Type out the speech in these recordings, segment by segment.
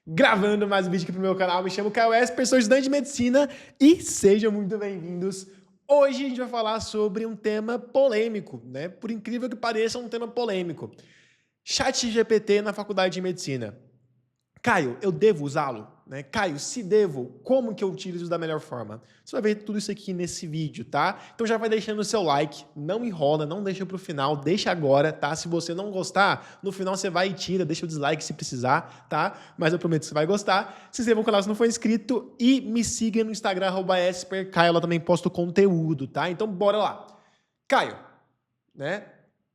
Gravando mais um vídeo aqui pro meu canal. Me chamo Caio Esper, sou estudante de medicina e sejam muito bem-vindos. Hoje a gente vai falar sobre um tema polêmico, né? Por incrível que pareça, um tema polêmico. ChatGPT na faculdade de medicina. Caio, eu devo usá-lo? Né? Caio, se devo, como que eu utilizo da melhor forma? Você vai ver tudo isso aqui nesse vídeo, tá? Então já vai deixando o seu like, não enrola, não deixa pro final, deixa agora, tá? Se você não gostar, no final você vai e tira, deixa o dislike se precisar, tá? Mas eu prometo que você vai gostar. Se inscreva no canal se não for inscrito e me siga no Instagram, @espercaio, lá também posto conteúdo, tá? Então bora lá. Caio, né?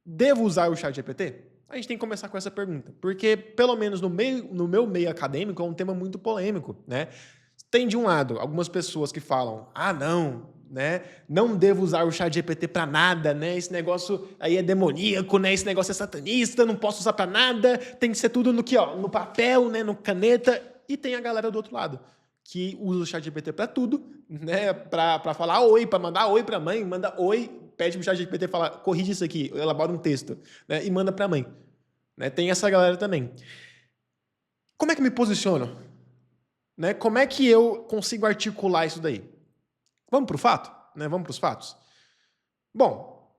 Devo usar o ChatGPT? A gente tem que começar com essa pergunta, porque pelo menos no meu meio acadêmico é um tema muito polêmico, né? Tem de um lado algumas pessoas que falam, não, né? Não devo usar o ChatGPT para nada, né? Esse negócio aí é demoníaco, né? Esse negócio é satanista, não posso usar para nada, tem que ser tudo no que, ó, no papel, né? No caneta. E tem a galera do outro lado que usa o ChatGPT para tudo, né? Para falar oi, para mandar oi para a mãe, manda oi, pede pro ChatGPT falar, corrige isso aqui, elabora um texto, né? E manda para a mãe. Né? Tem essa galera também. Como é que eu me posiciono? Né? Como é que eu consigo articular isso daí? Vamos para o fato? Né? Vamos para os fatos? Bom,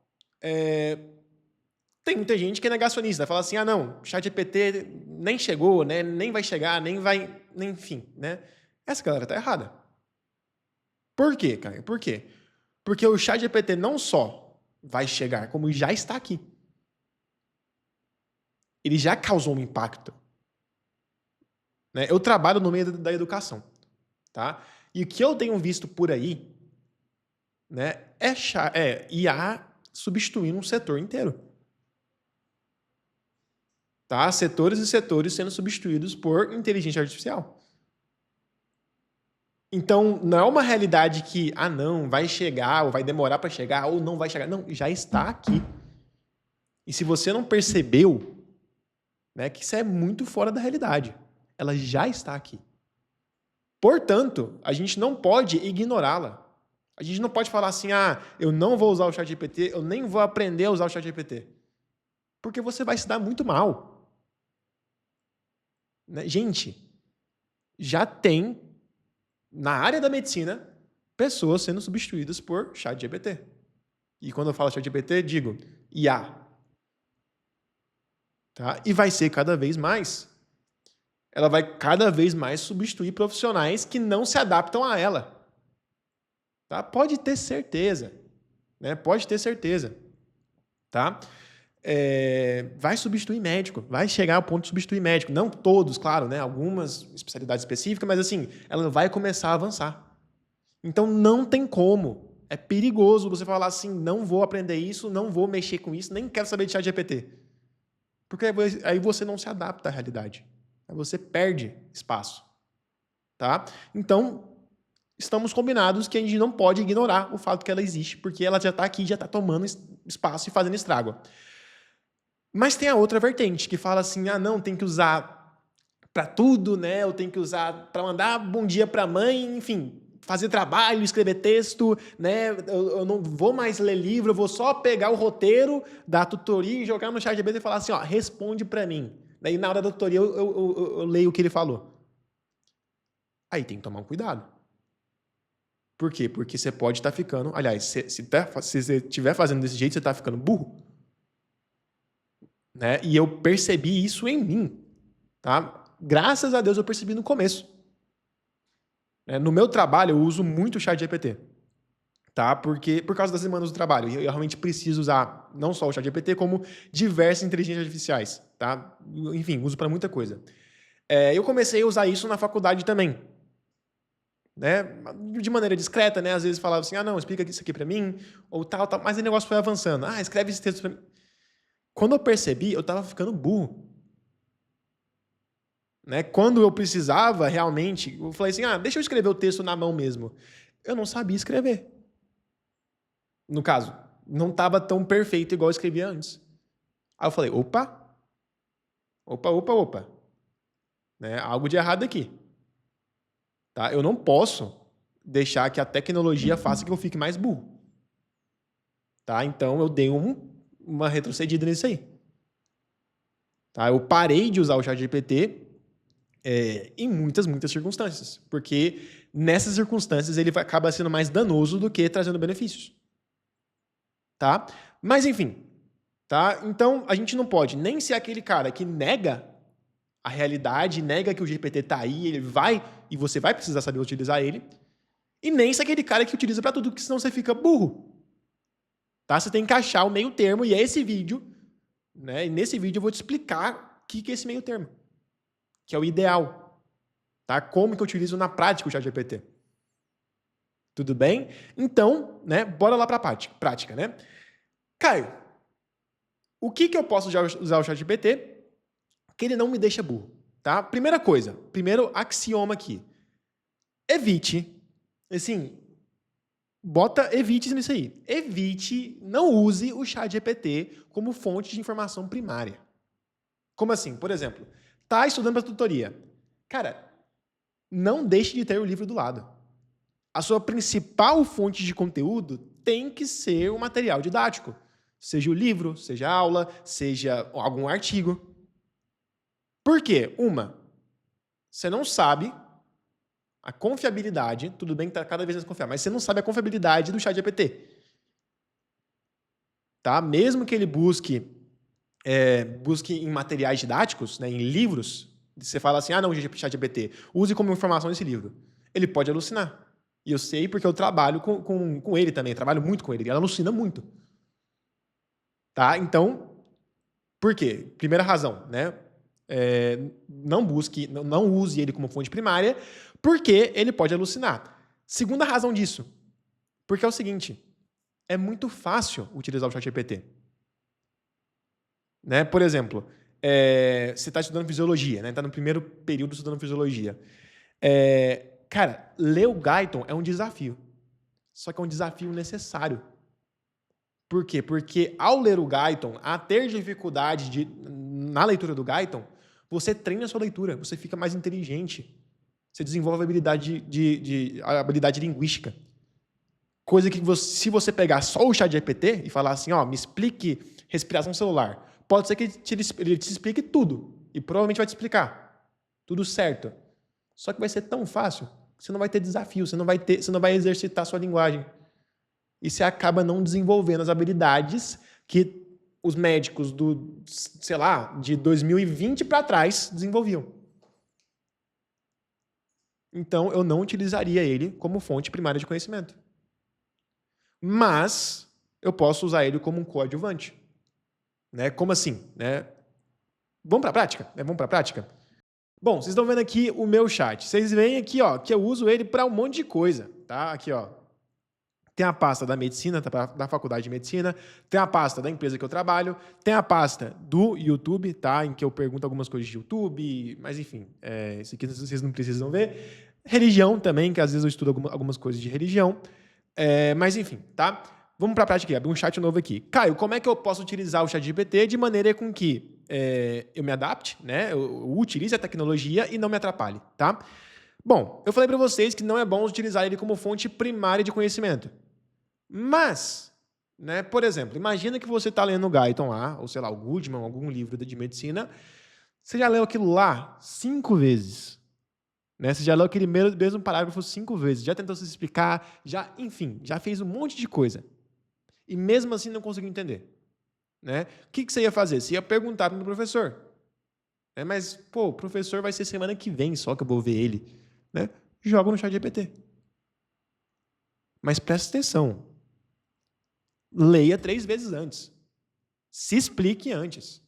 tem muita gente que é negacionista, fala assim, não, ChatGPT nem chegou, né? Nem vai chegar, nem vai, nem, enfim, né? Essa galera tá errada. Por quê, cara? Por quê? Porque o ChatGPT não só vai chegar, como já está aqui. Ele já causou um impacto. Né? Eu trabalho no meio da educação. Tá? E o que eu tenho visto por aí, né, é IA substituindo um setor inteiro. Tá? Setores e setores sendo substituídos por inteligência artificial. Então, não é uma realidade que, não, vai chegar, ou vai demorar para chegar, ou não vai chegar. Não, já está aqui. E se você não percebeu, né, que isso é muito fora da realidade. Ela já está aqui. Portanto, a gente não pode ignorá-la. A gente não pode falar assim, eu não vou usar o ChatGPT, eu nem vou aprender a usar o ChatGPT. Porque você vai se dar muito mal. Né? Gente, já tem, na área da medicina, pessoas sendo substituídas por ChatGPT. E quando eu falo ChatGPT, digo IA. Tá? E vai ser cada vez mais. Ela vai cada vez mais substituir profissionais que não se adaptam a ela. Tá? Pode ter certeza. Né? Pode ter certeza. Tá? Vai substituir médico, vai chegar ao ponto de substituir médico. Não todos, claro, né? Algumas especialidades específicas, mas assim, ela vai começar a avançar. Então não tem como. É perigoso você falar assim, não vou aprender isso, não vou mexer com isso, nem quero saber de ChatGPT. Porque aí você não se adapta à realidade. Aí você perde espaço. Tá? Então, estamos combinados que a gente não pode ignorar o fato que ela existe, porque ela já está aqui, já está tomando espaço e fazendo estrago. Mas tem a outra vertente, que fala assim, não, tem que usar para tudo, né? Eu tenho que usar para mandar bom dia para a mãe, enfim, fazer trabalho, escrever texto, né? Eu não vou mais ler livro, eu vou só pegar o roteiro da tutoria e jogar no ChatGPT e falar assim, responde para mim. Daí na hora da tutoria eu leio o que ele falou. Aí tem que tomar um cuidado. Por quê? Porque você pode estar ficando... Aliás, se você estiver fazendo desse jeito, você está ficando burro. Né? E eu percebi isso em mim. Tá? Graças a Deus eu percebi no começo. No meu trabalho, eu uso muito o ChatGPT. Tá? Porque, por causa das demandas do trabalho. Eu realmente preciso usar não só o ChatGPT, como diversas inteligências artificiais. Tá? Enfim, uso para muita coisa. Eu comecei a usar isso na faculdade também. Né? De maneira discreta, né? Às vezes falava assim, não, explica isso aqui para mim, ou tal, tal. Mas o negócio foi avançando. Escreve esse texto para mim. Quando eu percebi, eu estava ficando burro. Né? Quando eu precisava realmente, eu falei assim, deixa eu escrever o texto na mão mesmo. Eu não sabia escrever. No caso, não estava tão perfeito igual eu escrevia antes. Aí eu falei, opa. Né? Algo de errado aqui. Tá? Eu não posso deixar que a tecnologia faça que eu fique mais burro. Tá? Então eu dei uma retrocedida nisso aí. Tá? Eu parei de usar o ChatGPT em muitas, muitas circunstâncias. Porque nessas circunstâncias ele acaba sendo mais danoso do que trazendo benefícios. Tá? Mas, enfim. Tá? Então, a gente não pode nem ser aquele cara que nega a realidade, nega que o GPT está aí, ele vai, e você vai precisar saber utilizar ele, e nem ser aquele cara que utiliza para tudo, porque senão você fica burro. Tá? Você tem que achar o meio termo, e é esse vídeo, né? E nesse vídeo eu vou te explicar o que é esse meio termo, que é o ideal. Tá? Como que eu utilizo na prática o ChatGPT. Tudo bem? Então, né, bora lá para a prática, né? Caio, o que eu posso usar o ChatGPT que ele não me deixa burro, tá? Primeira coisa, primeiro axioma aqui. Evite, assim, evite nisso aí. Evite, não use o ChatGPT como fonte de informação primária. Como assim? Por exemplo, tá estudando para tutoria. Cara, não deixe de ter o livro do lado. A sua principal fonte de conteúdo tem que ser o material didático. Seja o livro, seja a aula, seja algum artigo. Por quê? Você não sabe a confiabilidade, tudo bem que está cada vez mais confiável, mas você não sabe a confiabilidade do ChatGPT. Tá? Mesmo que ele busque em materiais didáticos, né, em livros, você fala assim, não, ChatGPT, use como informação esse livro. Ele pode alucinar. E eu sei porque eu trabalho com ele também, trabalho muito com ele, ele alucina muito. Tá? Então, por quê? Primeira razão, né? Não use ele como fonte primária, porque ele pode alucinar. Segunda razão disso, porque é o seguinte, é muito fácil utilizar o ChatGPT. Né? Por exemplo, você está estudando fisiologia, né? Está no primeiro período estudando fisiologia. Cara, ler o Guyton é um desafio. Só que é um desafio necessário. Por quê? Porque ao ler o Guyton, a ter dificuldade na leitura do Guyton, você treina a sua leitura, você fica mais inteligente. Você desenvolve a habilidade linguística. Coisa que se você pegar só o ChatGPT e falar assim, me explique respiração celular, pode ser que ele te explique tudo. E provavelmente vai te explicar. Tudo certo. Só que vai ser tão fácil que você não vai ter desafio, você não vai exercitar a sua linguagem. E você acaba não desenvolvendo as habilidades que os médicos de 2020 para trás desenvolviam. Então, eu não utilizaria ele como fonte primária de conhecimento. Mas eu posso usar ele como um coadjuvante. Né? Como assim? Né? Vamos para a prática? Vamos para a prática? Bom, vocês estão vendo aqui o meu chat. Vocês veem aqui que eu uso ele para um monte de coisa. Tá? Aqui, tem a pasta da medicina, da faculdade de medicina, tem a pasta da empresa que eu trabalho, tem a pasta do YouTube, tá? Em que eu pergunto algumas coisas de YouTube, mas enfim, isso aqui vocês não precisam ver. Religião também, que às vezes eu estudo algumas coisas de religião. Mas enfim, tá? Vamos para a prática aqui, abrir um chat novo aqui. Caio, como é que eu posso utilizar o ChatGPT de maneira com que eu me adapte, né? Eu utilize a tecnologia e não me atrapalhe, tá? Bom, eu falei para vocês que não é bom utilizar ele como fonte primária de conhecimento. Mas, né, por exemplo, imagina que você está lendo o Guyton lá, ou sei lá, o Goodman, algum livro de medicina, você já leu aquilo lá 5 vezes. Né? Você já leu aquele mesmo parágrafo 5 vezes, já tentou se explicar, enfim, já fez um monte de coisa. E mesmo assim não conseguiu entender. Né? O que você ia fazer? Você ia perguntar para o professor. Mas, o professor vai ser semana que vem só que eu vou ver ele. Né? Joga no ChatGPT. Mas presta atenção. Leia 3 vezes antes. Se explique antes.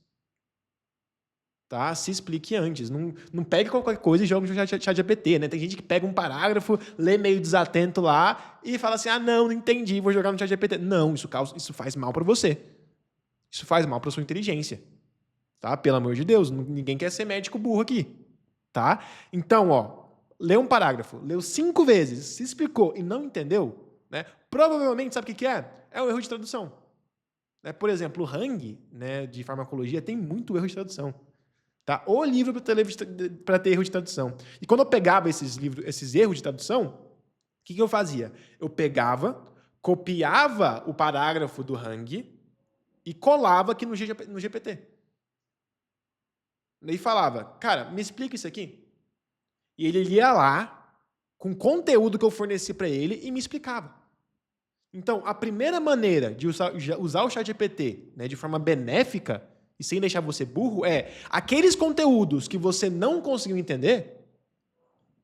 Tá? Se explique antes. Não pegue qualquer coisa e jogue no ChatGPT. Né? Tem gente que pega um parágrafo, lê meio desatento lá e fala assim, não entendi, vou jogar no ChatGPT. Não, isso faz mal para você. Isso faz mal para sua inteligência. Tá? Pelo amor de Deus, ninguém quer ser médico burro aqui. Tá? Então, leu um parágrafo, leu 5 vezes, se explicou e não entendeu, né? Provavelmente, sabe o que é? É um erro de tradução. Por exemplo, o Hang, né, de farmacologia, tem muito erro de tradução. Tá? O livro para ter erro de tradução. E quando eu pegava esses erros de tradução, o que eu fazia? Eu pegava, copiava o parágrafo do Hang e colava aqui no GPT. E falava, cara, me explica isso aqui. E ele ia lá, com o conteúdo que eu forneci para ele, e me explicava. Então, a primeira maneira de usar o ChatGPT, né, de forma benéfica e sem deixar você burro é aqueles conteúdos que você não conseguiu entender,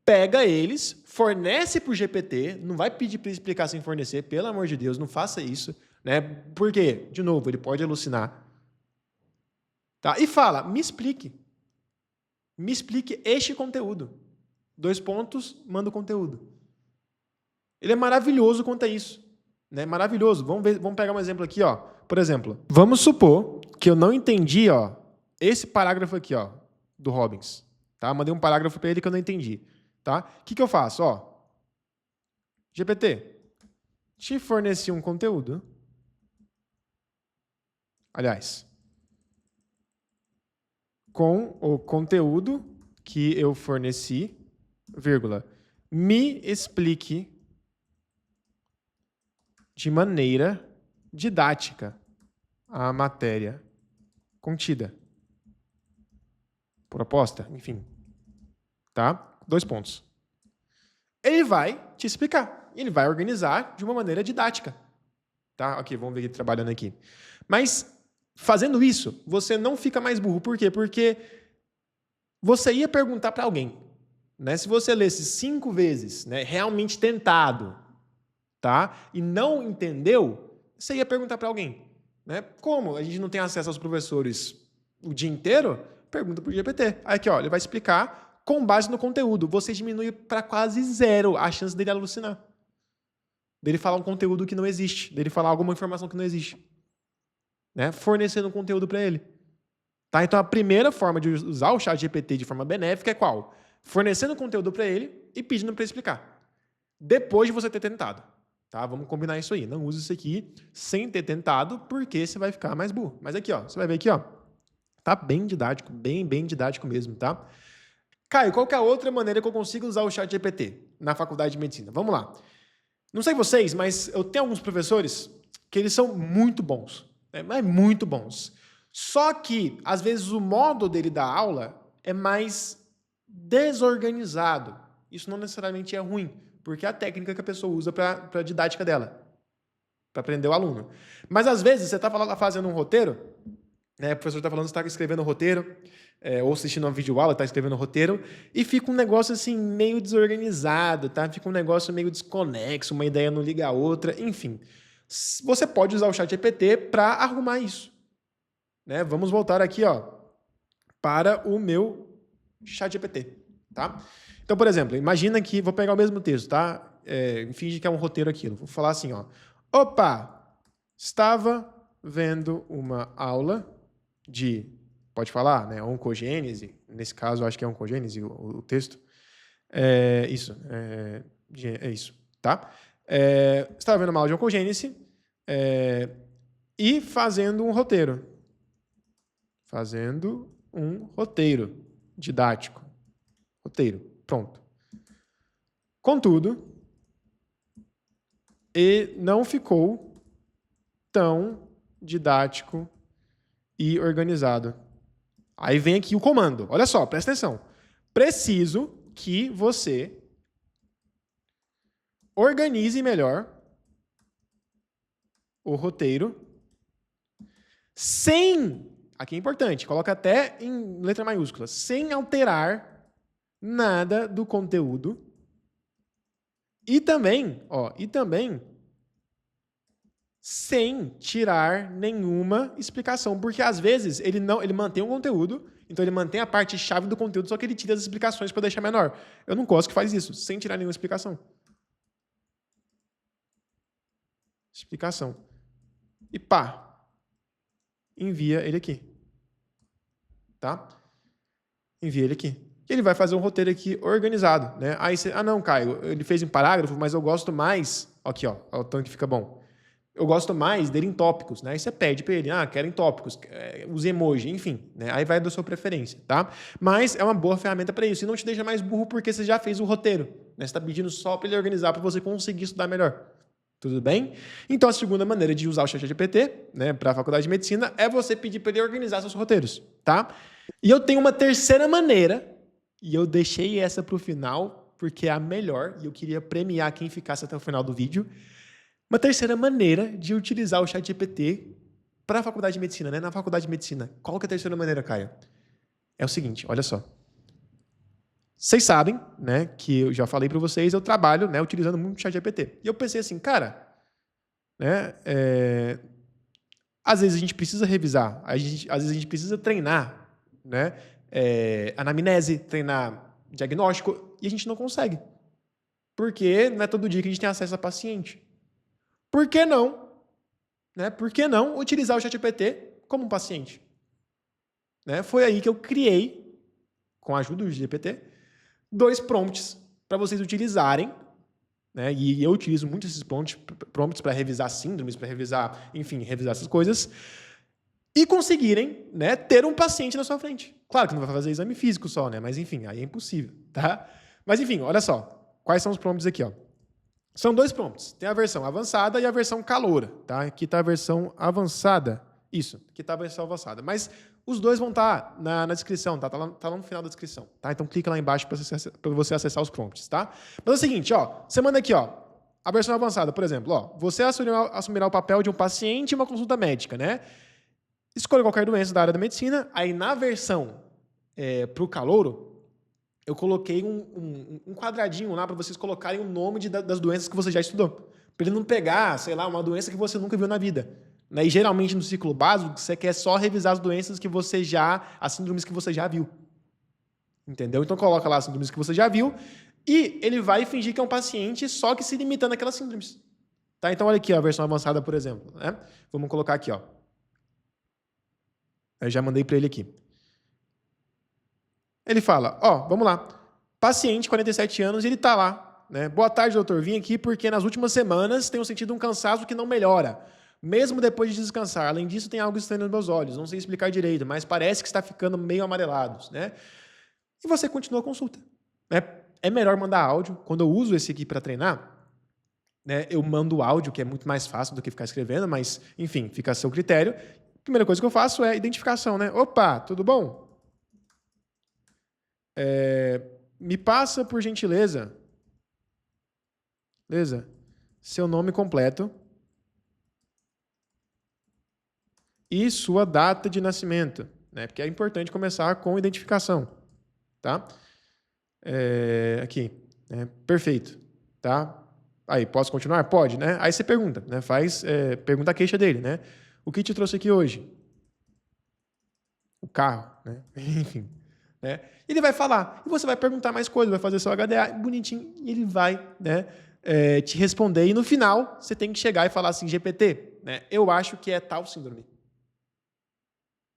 pega eles, fornece para o GPT, não vai pedir para ele explicar sem fornecer, pelo amor de Deus, não faça isso. Né? Por quê? De novo, ele pode alucinar. Tá? E fala, me explique este conteúdo. 2 pontos, manda o conteúdo. Ele é maravilhoso quanto a isso. Né? Maravilhoso. Vamos pegar um exemplo aqui. Ó. Por exemplo, vamos supor que eu não entendi esse parágrafo aqui do Robbins. Tá? Mandei um parágrafo para ele que eu não entendi. Tá? O que eu faço? GPT, te forneci um conteúdo. Aliás, com o conteúdo que eu forneci, vírgula, me explique de maneira didática a matéria contida. Proposta, enfim. Tá? 2 pontos. Ele vai te explicar. Ele vai organizar de uma maneira didática. Tá? Ok, vamos ver ele trabalhando aqui. Mas, fazendo isso, você não fica mais burro. Por quê? Porque você ia perguntar para alguém. Né? Se você lesse 5 vezes, né, realmente tentado, tá? E não entendeu, você ia perguntar para alguém. Né? Como a gente não tem acesso aos professores o dia inteiro, pergunta para o GPT. Aí aqui, ele vai explicar com base no conteúdo. Você diminui para quase 0 a chance dele alucinar. Dele falar um conteúdo que não existe. Dele falar alguma informação que não existe. Né? Fornecendo um conteúdo para ele. Tá? Então, a primeira forma de usar o ChatGPT de forma benéfica é qual? Fornecendo conteúdo para ele e pedindo para ele explicar. Depois de você ter tentado. Tá? Vamos combinar isso aí. Não use isso aqui sem ter tentado, porque você vai ficar mais burro. Mas aqui, você vai ver aqui, tá bem didático, bem didático mesmo, tá? Caio, qual que é a outra maneira que eu consigo usar o ChatGPT na faculdade de medicina? Vamos lá. Não sei vocês, mas eu tenho alguns professores que eles são muito bons. Mas muito bons. Só que, às vezes, o modo dele dar aula é mais desorganizado. Isso não necessariamente é ruim, porque é a técnica que a pessoa usa para a didática dela, para aprender o aluno. Mas, às vezes, você está fazendo um roteiro, né, o professor está falando, você está escrevendo um roteiro, ou assistindo uma videoaula, está escrevendo um roteiro, e fica um negócio assim meio desorganizado, tá? Fica um negócio meio desconexo, uma ideia não liga a outra, enfim. Você pode usar o ChatGPT para arrumar isso. Né? Vamos voltar aqui para o meu ChatGPT. Tá? Então, por exemplo, imagina que... Vou pegar o mesmo texto, tá? Finge que é um roteiro aqui. Vou falar assim, Opa! Estava vendo uma aula de... Pode falar, né? Oncogênese. Nesse caso, eu acho que é oncogênese o texto. É isso, tá? Estava vendo uma aula de oncogênese e fazendo um roteiro. Fazendo um roteiro didático. Roteiro, pronto. Contudo, e não ficou tão didático e organizado. Aí vem aqui o comando. Olha só, presta atenção. Preciso que você organize melhor o roteiro sem... Aqui é importante, coloca até em letra maiúscula, sem alterar nada do conteúdo. E também sem tirar nenhuma explicação, porque às vezes ele mantém o conteúdo, então ele mantém a parte chave do conteúdo, só que ele tira as explicações para deixar menor. Eu não gosto que faz isso, sem tirar nenhuma explicação. Explicação. E pá, envia ele aqui. Tá? Envia ele aqui. Ele vai fazer um roteiro aqui organizado, né? Aí você, não, Caio, ele fez em parágrafo, mas eu gosto mais, aqui, o tanto que fica bom. Eu gosto mais dele em tópicos, né? Aí você pede para ele, quero em tópicos, os emoji, enfim, né? Aí vai da sua preferência, tá? Mas é uma boa ferramenta para isso. E não te deixa mais burro porque você já fez o roteiro, né? Você está pedindo só para ele organizar para você conseguir estudar melhor. Tudo bem? Então, a segunda maneira de usar o ChatGPT, né, para a faculdade de medicina é você pedir para ele organizar seus roteiros, tá? E eu tenho uma terceira maneira E eu deixei essa para o final, porque é a melhor, e eu queria premiar quem ficasse até o final do vídeo. Uma terceira maneira de utilizar o ChatGPT para a faculdade de medicina, né? Na faculdade de medicina. Qual que é a terceira maneira, Caio? É o seguinte, olha só. Vocês sabem, né, que eu já falei para vocês, eu trabalho, né, utilizando muito o ChatGPT. E eu pensei assim, cara, né, às vezes a gente precisa revisar, às vezes a gente precisa treinar, né, anamnese, treinar diagnóstico, e a gente não consegue. Porque não é todo dia que a gente tem acesso a paciente. Por que não? Né, por que não utilizar o ChatGPT como um paciente? Né, foi aí que eu criei, com a ajuda do GPT, 2 prompts para vocês utilizarem, né? E eu utilizo muito esses prompts para revisar síndromes, para revisar, enfim, revisar essas coisas, e conseguirem, né, ter um paciente na sua frente. Claro que não vai fazer exame físico só, né? Mas enfim, aí é impossível, tá? Mas enfim, olha só, quais são os prompts aqui, ó? São 2 prompts. Tem a versão avançada e a versão caloura, tá? Aqui está a versão avançada. Isso, aqui está a versão avançada. Mas os 2 vão estar na descrição, tá? Tá lá no final da descrição, tá? Então clica lá embaixo para você acessar os prompts, tá? Mas é o seguinte, ó, você manda aqui, ó, a versão avançada, por exemplo, ó, você assumirá o papel de um paciente em uma consulta médica, né? Escolha qualquer doença da área da medicina. Aí na versão para o calouro, eu coloquei um quadradinho lá para vocês colocarem o nome das doenças que você já estudou. Para ele não pegar, sei lá, uma doença que você nunca viu na vida. Né? E geralmente no ciclo básico, você quer só revisar as doenças que você as síndromes que você já viu. Entendeu? Então coloca lá as síndromes que você já viu e ele vai fingir que é um paciente só que se limitando àquelas síndromes. Tá? Então olha aqui ó, a versão avançada, por exemplo. Né? Vamos colocar aqui, ó. Eu já mandei para ele aqui. Ele fala, ó, vamos lá. Paciente, 47 anos, ele está lá. Né? Boa tarde, doutor. Vim aqui porque nas últimas semanas tenho sentido um cansaço que não melhora, mesmo depois de descansar. Além disso, tem algo estranho nos meus olhos. Não sei explicar direito, mas parece que está ficando meio amarelados. Né? E você continua a consulta. Né? É melhor mandar áudio. Quando eu uso esse aqui para treinar, né, eu mando áudio, que é muito mais fácil do que ficar escrevendo, mas, enfim, fica a seu critério. A primeira coisa que eu faço é identificação. Né? Opa, tudo bom? Me passa, por gentileza, beleza? Seu nome completo e sua data de nascimento, né? Porque é importante começar com identificação, tá? Aqui, perfeito, tá? Aí, posso continuar? Pode, né? Aí você pergunta, né? Pergunta a queixa dele, né? O que te trouxe aqui hoje? O carro, né? Enfim. Né? Ele vai falar, e você vai perguntar mais coisas, vai fazer seu HDA bonitinho, e ele vai, né, te responder. E no final, você tem que chegar e falar assim, GPT, né, eu acho que é tal síndrome.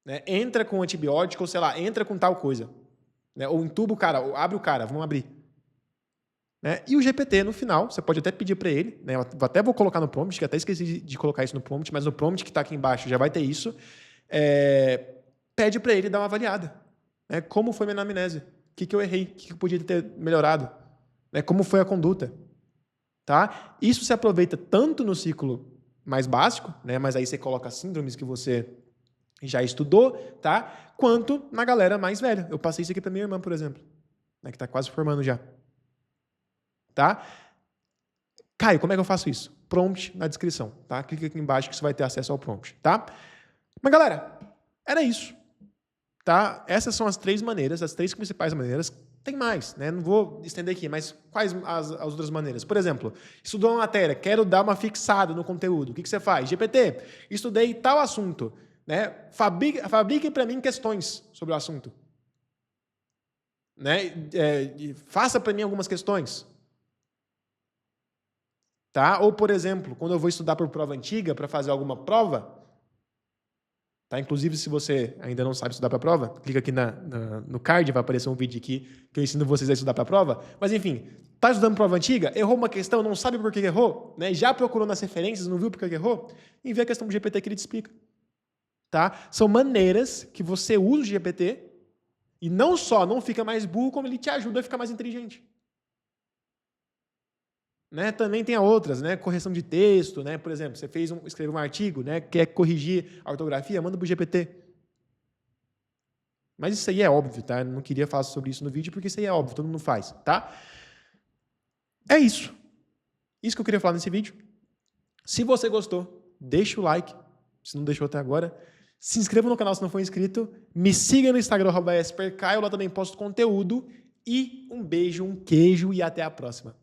Né? Entra com antibiótico, ou sei lá, entra com tal coisa. Né? Ou entuba o cara, ou abre o cara, vamos abrir. Né? E o GPT, no final, você pode até pedir para ele, né, eu até vou colocar no prompt, que até esqueci de colocar isso no prompt, mas no prompt que está aqui embaixo já vai ter isso, pede para ele dar uma avaliada. Como foi minha anamnese? O que eu errei? O que eu podia ter melhorado? Como foi a conduta? Tá? Isso se aproveita tanto no ciclo mais básico, né? Mas aí você coloca síndromes que você já estudou, tá? Quanto na galera mais velha. Eu passei isso aqui para minha irmã, por exemplo, né? Que está quase formando já. Tá? Caio, como é que eu faço isso? Prompt na descrição, tá? Clica aqui embaixo que você vai ter acesso ao prompt, tá? Mas, galera, era isso. Tá? Essas são as 3 maneiras, as 3 principais maneiras. Tem mais, né? Não vou estender aqui, mas quais as outras maneiras? Por exemplo, estudou uma matéria, quero dar uma fixada no conteúdo. O que você faz? GPT, estudei tal assunto. Né? Fabrique para mim questões sobre o assunto. Né? Faça para mim algumas questões. Tá? Ou, por exemplo, quando eu vou estudar por prova antiga, para fazer alguma prova, tá? Inclusive, se você ainda não sabe estudar para a prova, clica aqui no card, vai aparecer um vídeo aqui que eu ensino vocês a estudar para a prova. Mas, enfim, está estudando prova antiga, errou uma questão, não sabe por que errou, né? Já procurou nas referências, não viu por que errou? Envia a questão do GPT que ele te explica. Tá? São maneiras que você usa o GPT e não só não fica mais burro, como ele te ajuda a ficar mais inteligente. Né? Também tem outras, né? Correção de texto, né? Por exemplo, você escreveu um artigo, né? Quer corrigir a ortografia, manda para o GPT. Mas isso aí é óbvio, tá? Eu não queria falar sobre isso no vídeo, porque isso aí é óbvio, todo mundo faz, tá? É isso. Isso que eu queria falar nesse vídeo. Se você gostou, deixa o like, se não deixou até agora. Se inscreva no canal se não for inscrito. Me siga no Instagram, @espercaio, lá também posto conteúdo. E um beijo, um queijo e até a próxima.